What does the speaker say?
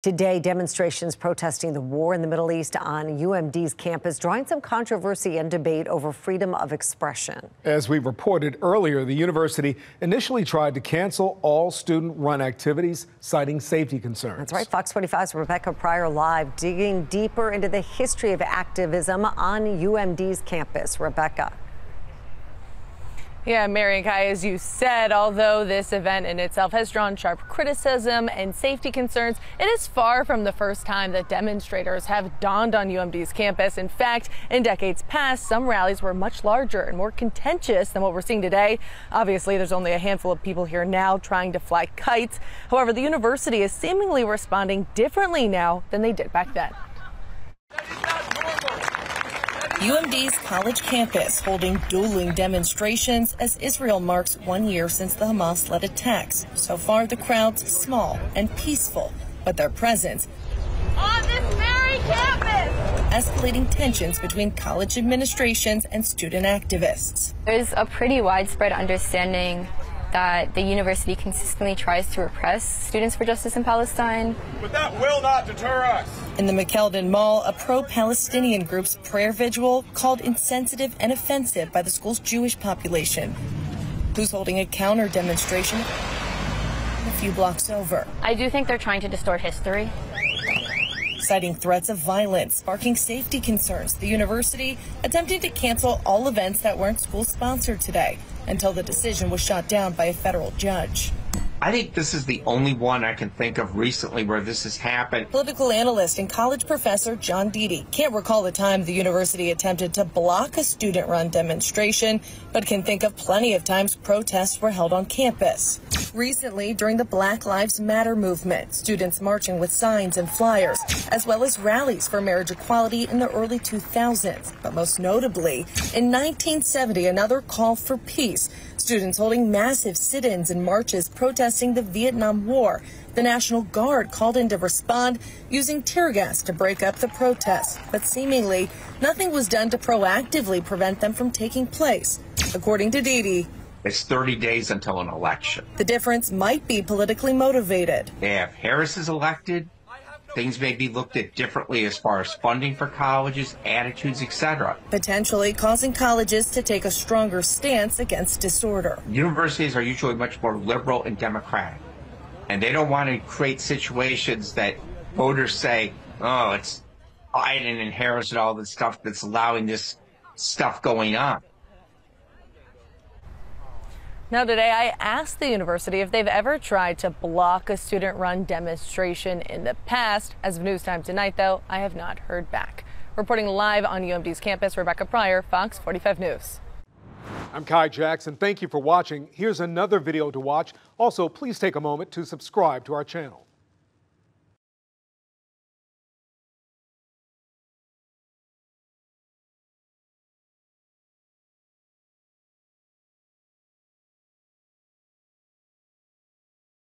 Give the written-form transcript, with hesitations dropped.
Today, demonstrations protesting the war in the Middle East on UMD's campus, drawing some controversy and debate over freedom of expression. As we reported earlier, the university initially tried to cancel all student-run activities, citing safety concerns. That's right. Fox 45's Rebecca Pryor live, digging deeper into the history of activism on UMD's campus. Rebecca. Yeah, Mary and Kai, as you said, although this event in itself has drawn sharp criticism and safety concerns, it is far from the first time that demonstrators have dawned on UMD's campus. In fact, in decades past, some rallies were much larger and more contentious than what we're seeing today. Obviously, there's only a handful of people here now trying to fly kites. However, the university is seemingly responding differently now than they did back then. UMD's college campus holding dueling demonstrations as Israel marks 1 year since the Hamas-led attacks. So far, the crowds small and peaceful, but their presence on this very campus escalating tensions between college administrations and student activists. There's a pretty widespread understanding that the university consistently tries to repress students for justice in Palestine. But that will not deter us. In the McKeldin Mall, a pro-Palestinian group's prayer vigil called insensitive and offensive by the school's Jewish population, who's holding a counter demonstration a few blocks over. I do think they're trying to distort history. Citing threats of violence, sparking safety concerns, the university attempting to cancel all events that weren't school-sponsored today until the decision was shot down by a federal judge. I think this is the only one I can think of recently where this has happened. Political analyst and college professor John Deedy can't recall the time the university attempted to block a student-run demonstration, but can think of plenty of times protests were held on campus. Recently, during the Black Lives Matter movement, students marching with signs and flyers, as well as rallies for marriage equality in the early 2000s. But most notably, in 1970, another call for peace. Students holding massive sit-ins and marches protesting the Vietnam War. The National Guard called in to respond, using tear gas to break up the protests. But seemingly, nothing was done to proactively prevent them from taking place. According to Deedy, it's 30 days until an election. The difference might be politically motivated. If Harris is elected, things may be looked at differently as far as funding for colleges, attitudes, etc. Potentially causing colleges to take a stronger stance against disorder. Universities are usually much more liberal and democratic, and they don't want to create situations that voters say, oh, it's Biden and Harris and all this stuff that's allowing this stuff going on. Now today, I asked the university if they've ever tried to block a student-run demonstration in the past. As of News Time tonight, though, I have not heard back. Reporting live on UMD's campus, Rebecca Pryor, Fox 45 News. I'm Kai Jackson. Thank you for watching. Here's another video to watch. Also, please take a moment to subscribe to our channel.